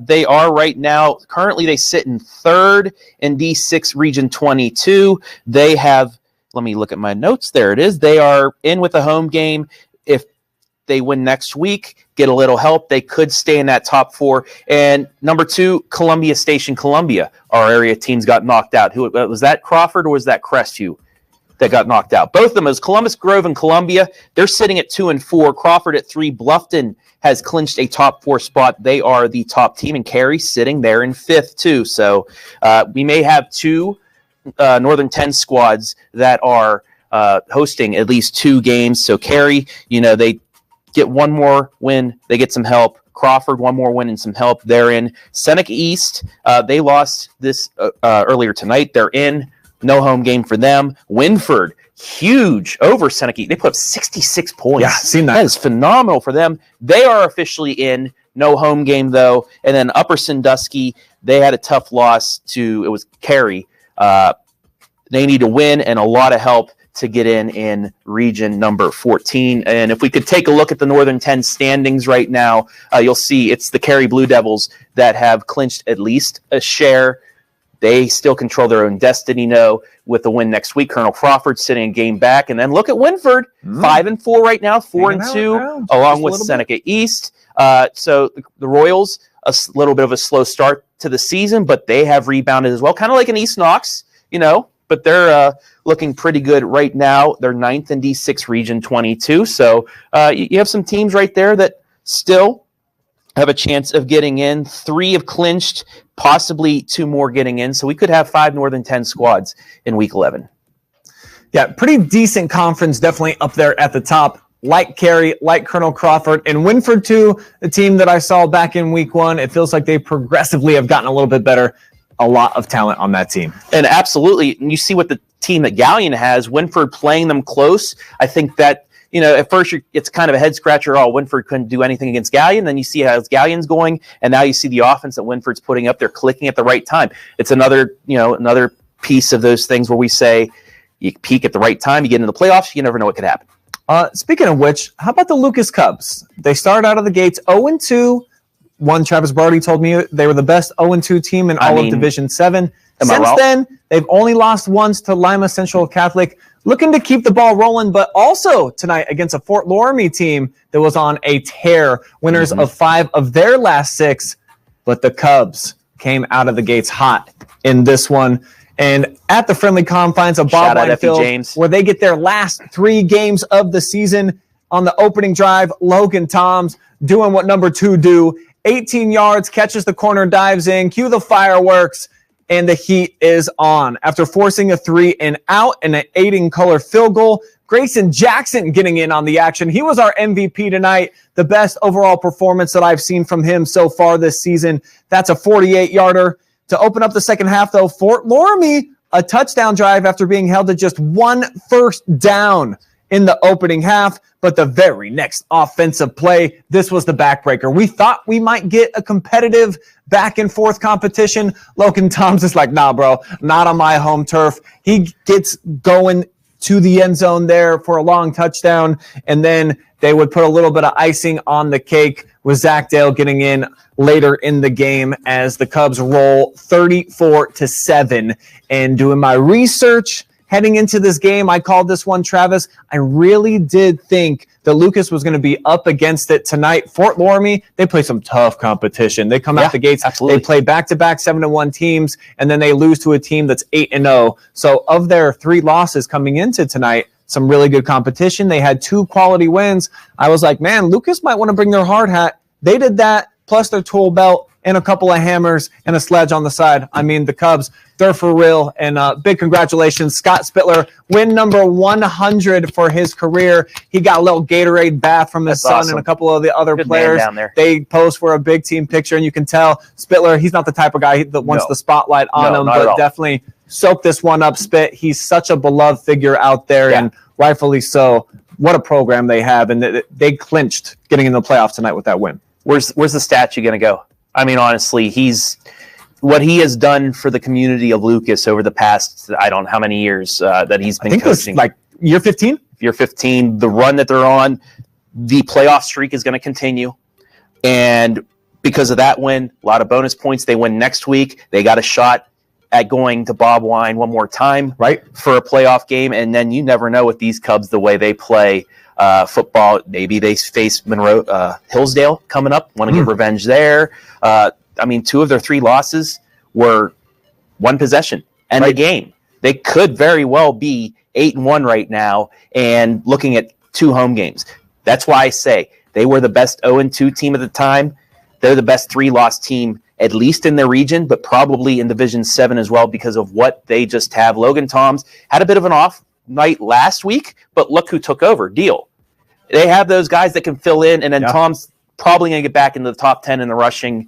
They are right now. Currently, they sit in 3rd in D6 Region 22. They have, let me look at my notes. There it is. They are in with a home game. If they win next week, get a little help, they could stay in that top 4. And number 2, Columbia Station, Columbia. Our area teams got knocked out. Who was that? Crawford or was that Crestview that got knocked out? Both of them, as Columbus Grove and Columbia, they're sitting at 2 and 4. Crawford at 3. Bluffton has clinched a top 4 spot. They are the top team, and Cary sitting there in 5th too. So we may have 2 Northern 10 squads that are hosting at least 2 games. So Cary, they get 1 more win, they get some help. Crawford, 1 more win and some help. They're in. Seneca East, they lost this earlier tonight. They're in. No home game for them. Winford, huge over Seneca. They put up 66 points. Yeah, seen that. That is phenomenal for them. They are officially in. No home game, though. And then Upper Sandusky, they had a tough loss to, it was Cary. They need to win and a lot of help to get in region number 14. And if we could take a look at the Northern 10 standings right now, you'll see it's the Cary Blue Devils that have clinched at least a share. They still control their own destiny, with the win next week. Colonel Crawford sitting a game back. And then look at Winford, 5 and 4 right now, 4 and 2, along with Seneca East. So the Royals, a little bit of a slow start to the season, but they have rebounded as well, kind of like an East Knox, but they're looking pretty good right now. They're 9th in D6 Region 22. So you have some teams right there that still have a chance of getting in. 3 have clinched, possibly 2 more getting in. So we could have 5 more than 10 squads in week 11. Yeah, pretty decent conference, definitely up there at the top. Like Cary, like Colonel Crawford, and Winford too, the team that I saw back in week 1. It feels like they progressively have gotten a little bit better. A lot of talent on that team. And absolutely, and you see what the team that Gallion has, Winford playing them close. I think that, at first it's kind of a head scratcher. Oh, Winford couldn't do anything against Gallion. Then you see how Gallion's going, and now you see the offense that Winford's putting up. They're clicking at the right time. It's another piece of those things where we say you peak at the right time, you get into the playoffs, you never know what could happen. Speaking of which, how about the Lucas Cubs? They started out of the gates 0-2. One, Travis Brody told me they were the best 0-2 team in all of Division 7. Since then, they've only lost once to Lima Central Catholic, looking to keep the ball rolling, but also tonight against a Fort Loramie team that was on a tear, winners of 5 of their last 6, but the Cubs came out of the gates hot in this one. And at the friendly confines of Bob Wine Field, where they get their last 3 games of the season, on the opening drive, Logan Toms doing what number 2 do. 18 yards, catches the corner, dives in, cue the fireworks, and the heat is on. After forcing a 3-and-out and an 8-in-color field goal, Grayson Jackson getting in on the action. He was our MVP tonight, the best overall performance that I've seen from him so far this season. That's a 48-yarder. To open up the second half, though, Fort Loramie, a touchdown drive after being held to just 1 first down in the opening half, but the very next offensive play, this was the backbreaker. We thought we might get a competitive back-and-forth competition. Logan Toms is like, nah, bro, not on my home turf. He gets going to the end zone there for a long touchdown, and then they would put a little bit of icing on the cake with Zach Dale getting in later in the game as the Cubs roll 34-7. And doing my research heading into this game, I called this one, Travis. I really did think that Lucas was going to be up against it tonight. Fort Loramie, they play some tough competition. They come out the gates. Absolutely. They play back-to-back 7-1 teams, and then they lose to a team that's 8-0. So of their 3 losses coming into tonight, some really good competition. They had 2 quality wins. I was like, man, Lucas might want to bring their hard hat. They did that, plus their tool belt and a couple of hammers and a sledge on the side. I mean, the Cubs, they're for real. And big congratulations, Scott Spittler, win number 100 for his career. He got a little Gatorade bath from his son and a couple of the other players. Down there. They posed for a big team picture, and you can tell Spittler, he's not the type of guy that wants the spotlight on him, but definitely soak this one up, Spit. He's such a beloved figure out there, and rightfully so. What a program they have, and they clinched getting in the playoffs tonight with that win. Where's the statue going to go? I mean, honestly, what he has done for the community of Lucas over the past, I don't know how many years that he's been coaching. Like year 15? Year 15. The run that they're on, the playoff streak is going to continue. And because of that win, a lot of bonus points. They win next week. They got a shot at going to Bob Wine one more time, right, for a playoff game. And then you never know with these Cubs, the way they play football. Maybe they face Hillsdale coming up, want to get revenge there. I mean, 2 of their 3 losses were 1 possession and the game. They could very well be 8-1 right now and looking at 2 home games. That's why I say they were the best 0-2 team at the time. They're the best 3-loss team, at least in their region, but probably in Division 7 as well because of what they just have. Logan Toms had a bit of an off night last week, but look who took over. Deal. They have those guys that can fill in, and then Tom's probably going to get back into the top 10 in the rushing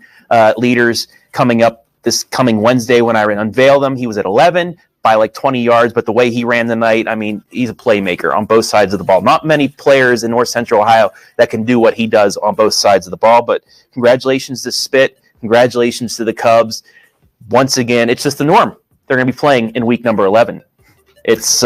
leaders coming up this coming Wednesday when I unveil them. He was at 11 by like 20 yards, but the way he ran tonight, I mean, he's a playmaker on both sides of the ball. Not many players in North Central Ohio that can do what he does on both sides of the ball, but congratulations to Spit. Congratulations to the Cubs. Once again, it's just the norm. They're going to be playing in week number 11. It's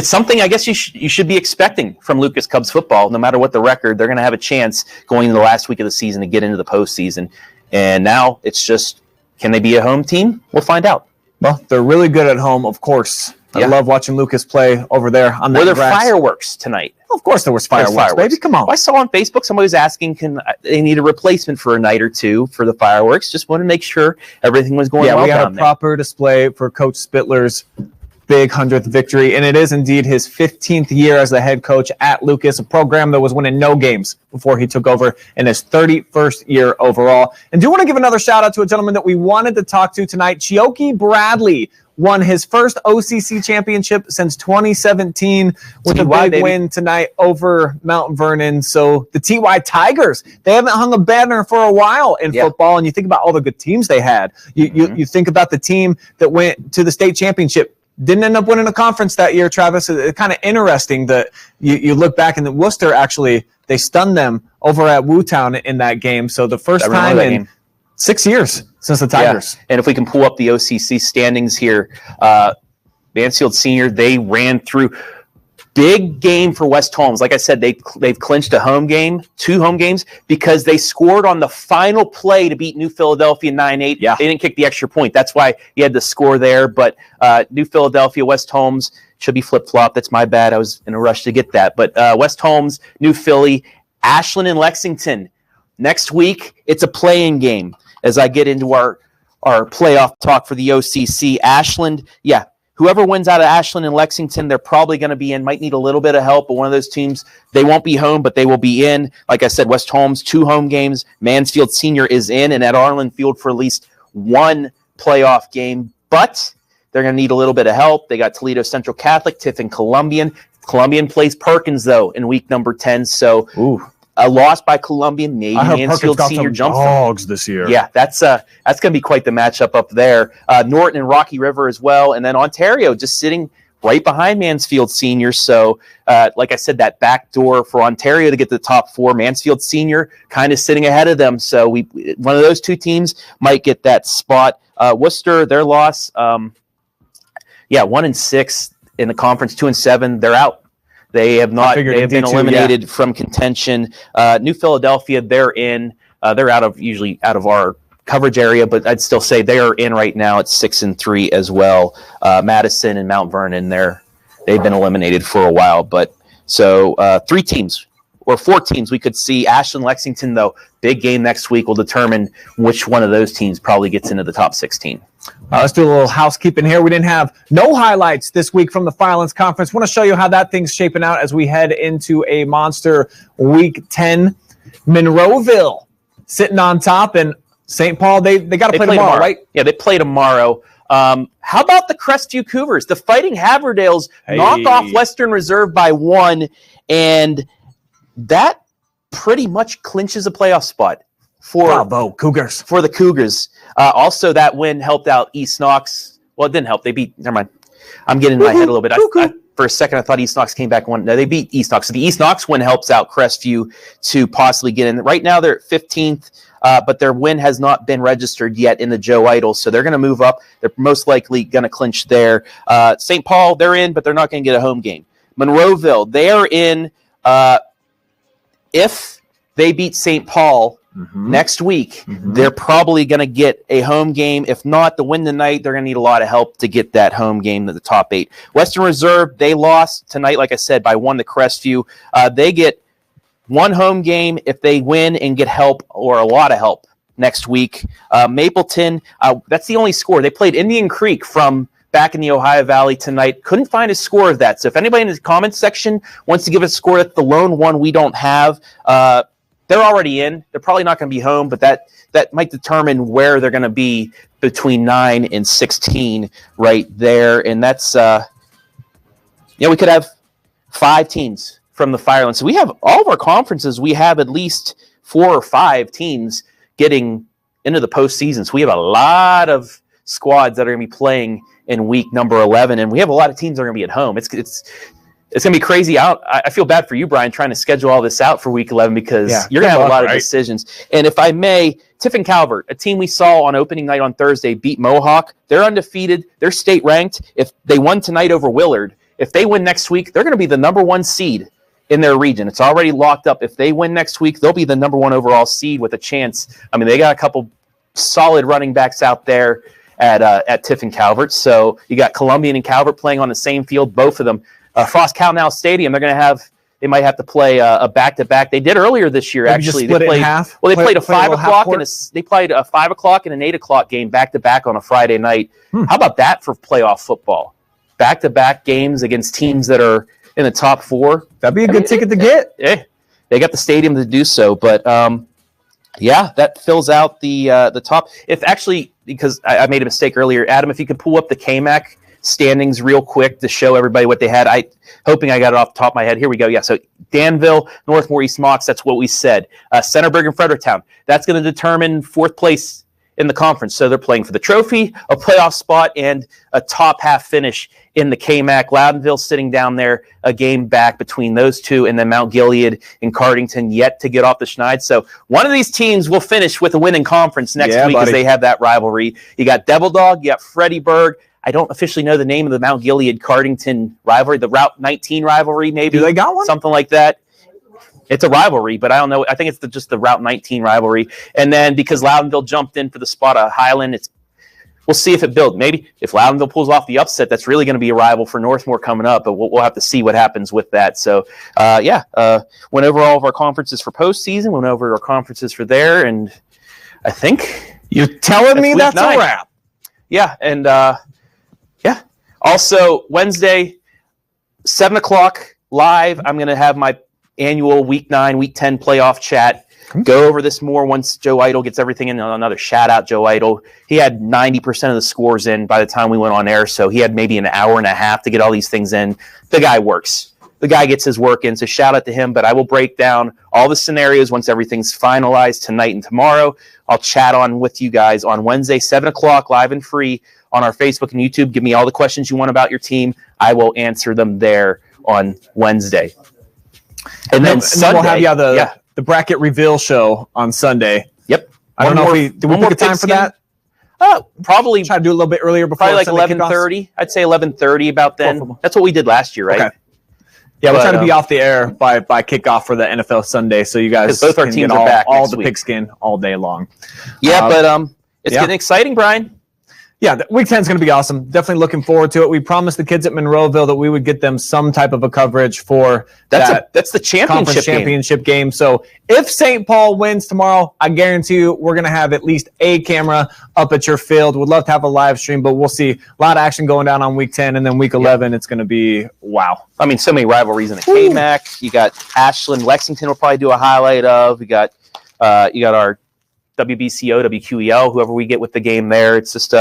something I guess you should be expecting from Lucas Cubs football. No matter what the record, they're going to have a chance going into the last week of the season to get into the postseason. And now it's just, can they be a home team? We'll find out. Well, they're really good at home, of course. I love watching Lucas play over there on that Were there grass. Fireworks tonight? Of course there was fireworks, baby. Come on. Well, I saw on Facebook somebody was asking, can they need a replacement for a night or 2 for the fireworks? Just want to make sure everything was going well down there. Yeah, we had a proper display for Coach Spittler's big 100th victory, and it is indeed his 15th year as the head coach at Lucas, a program that was winning no games before he took over in his 31st year overall. And do want to give another shout out to a gentleman that we wanted to talk to tonight. Chioke Bradley won his first OCC championship since 2017 with a big win tonight over Mount Vernon. So the TY Tigers, they haven't hung a banner for a while in football, and you think about all the good teams they had. You think about the team that went to the state championship. Didn't end up winning a conference that year, Travis. It's kind of interesting that you look back and Worcester actually, they stunned them over at Wootown in that game. So the first time in 6 years since the Tigers. Yeah. And if we can pull up the OCC standings here, Mansfield Senior, they ran through. Big game for West Holmes. Like I said, they've clinched a home game, 2 home games, because they scored on the final play to beat New Philadelphia 9-8. Yeah. They didn't kick the extra point. That's why you had the score there. But New Philadelphia, West Holmes should be flip-flop. That's my bad. I was in a rush to get that. But West Holmes, New Philly, Ashland, and Lexington. Next week, it's a play-in game as I get into our playoff talk for the OCC. Ashland, whoever wins out of Ashland and Lexington, they're probably going to be in. Might need a little bit of help, but one of those teams, they won't be home, but they will be in. Like I said, West Holmes, 2 home games. Mansfield Senior is in, and at Arlen Field for at least 1 playoff game. But they're going to need a little bit of help. They got Toledo Central Catholic, Tiffin Columbian. Columbian plays Perkins, though, in week number 10. So a loss by Columbian, maybe Mansfield Senior jumps dogs this year. Yeah, that's going to be quite the matchup up there. Norton and Rocky River as well, and then Ontario just sitting right behind Mansfield Senior. So, like I said, that back door for Ontario to get to the top 4. Mansfield Senior kind of sitting ahead of them. So one of those 2 teams might get that spot. Worcester, their loss, 1-6 in the conference, 2-7. They're out. They have not. They have been eliminated from contention. New Philadelphia, they're in. They're out of our coverage area, but I'd still say they are in right now at 6-3 as well. Madison and Mount Vernon, they've been eliminated for a while. But so 3 teams or 4 teams we could see. Ashland, Lexington, though, big game next week will determine which one of those teams probably gets into the top 16. Let's do a little housekeeping here. We didn't have no highlights this week from the Firelands Conference. Want to show you how that thing's shaping out as we head into a monster Week 10. Monroeville sitting on top, and St. Paul, they got to play tomorrow, right? Yeah, they play tomorrow. How about the Crestview Cougars? The Fighting Haverdales knock off Western Reserve by 1, and that pretty much clinches a playoff spot for Cougars. For the Cougars. Also, that win helped out East Knox. Well, it didn't help. They beat. Never mind. I'm getting in my head a little bit. For a second, I thought East Knox came back 1. No, they beat East Knox. So the East Knox win helps out Crestview to possibly get in. Right now, they're at 15th, but their win has not been registered yet in the Joe Idol. So they're going to move up. They're most likely going to clinch there. St. Paul, they're in, but they're not going to get a home game. Monroeville, they are in. If they beat St. Paul next week, they're probably going to get a home game. If not, the win tonight, they're going to need a lot of help to get that home game to the top 8. Western Reserve, they lost tonight, like I said, by 1 to Crestview. They get 1 home game if they win and get help or a lot of help next week. Mapleton, that's the only score. They played Indian Creek from back in the Ohio Valley tonight. Couldn't find a score of that. So if anybody in the comments section wants to give us a score, that's the lone one we don't have. They're already in. They're probably not going to be home, but that might determine where they're going to be between 9 and 16 right there. And that's, we could have 5 teams from the Firelands. So we have all of our conferences. We have at least 4 or 5 teams getting into the postseason. So we have a lot of squads that are going to be playing in week number 11. And we have a lot of teams that are going to be at home. It's going to be crazy. I feel bad for you, Brian, trying to schedule all this out for Week 11 because you're going to have a lot of decisions. And if I may, Tiffin Calvert, a team we saw on opening night on Thursday, beat Mohawk. They're undefeated. They're state ranked. If they won tonight over Willard, if they win next week, they're going to be the number 1 seed in their region. It's already locked up. If they win next week, they'll be the number 1 overall seed with a chance. I mean, they got a couple solid running backs out there at Tiffin Calvert. So you got Columbian and Calvert playing on the same field, both of them. Frost Cownow Stadium, they might have to play a back-to-back. They did earlier this year, actually. They played in half? Well, they played a 5 o'clock they played a 5 o'clock and an 8 o'clock game back-to-back on a Friday night. How about that for playoff football? back-to-back games against teams that are in the top 4. That'd be a good ticket to get. Yeah, they got the stadium to do so. But yeah, that fills out the top. If actually, because I made a mistake earlier, Adam, if you could pull up the KMAC standings real quick to show everybody what they had. Hoping I got it off the top of my head. Here we go. Yeah, so Danville, Northmore, East Knox, that's what we said. Centerburg and Fredericktown, that's going to determine 4th place in the conference. So they're playing for the trophy, a playoff spot, and a top half finish in the KMAC. Loudonville sitting down there, a game back between those two, and then Mount Gilead and Cardington yet to get off the schneid. So one of these teams will finish with a win in conference next week as they have that rivalry. You got Devil Dog, you got Freddyburg. I don't officially know the name of the Mount Gilead Cardington rivalry, the Route 19 rivalry, maybe. Do they got one? Something like that. It's a rivalry, but I don't know. I think it's just the Route 19 rivalry. And then because Loudonville jumped in for the spot of Highland, we'll see if it builds. Maybe if Loudonville pulls off the upset, that's really going to be a rival for Northmore coming up, but we'll have to see what happens with that. So, went over all of our conferences for postseason, went over our conferences for there, and I think you're telling me that's a wrap. Yeah, and also, Wednesday, 7 o'clock live, I'm going to have my annual Week 9, Week 10 playoff chat. Go over this more once Joe Idle gets everything in. Another shout-out, Joe Idle. He had 90% of the scores in by the time we went on air, so he had maybe an hour and a half to get all these things in. The guy works. The guy gets his work in, so shout-out to him. But I will break down all the scenarios once everything's finalized tonight and tomorrow. I'll chat on with you guys on Wednesday, 7 o'clock, live and free on our Facebook and YouTube. Give me all the questions you want about your team. I will answer them there on Wednesday. And then Sunday, we'll have the bracket reveal show on Sunday. Yep. I don't know if did we pick a time for that? Probably try to do a little bit earlier before probably like 11:30. I'd say 11:30 about then. That's what we did last year, right? Okay. Yeah, we'll try to be off the air by kickoff for the NFL Sunday, so you guys both our teams are back all the pigskin all day long. Yeah, but it's getting exciting, Brian. Yeah, Week 10 is going to be awesome. Definitely looking forward to it. We promised the kids at Monroeville that we would get them some type of a coverage for that's the championship game. So if St. Paul wins tomorrow, I guarantee you we're going to have at least a camera up at your field. Would love to have a live stream, but we'll see a lot of action going down on Week 10, and then Week 11, it's going to be wow. I mean, so many rivalries in the KMAC. You got Ashland, Lexington will probably do a highlight of. You got our WBCO, WQEL, whoever we get with the game there. It's just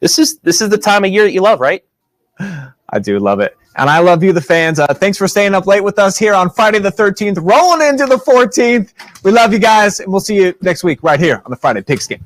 this is the time of year that you love, right? I do love it. And I love you, the fans. Thanks for staying up late with us here on Friday the 13th, rolling into the 14th. We love you guys, and we'll see you next week right here on the Friday Pigskin.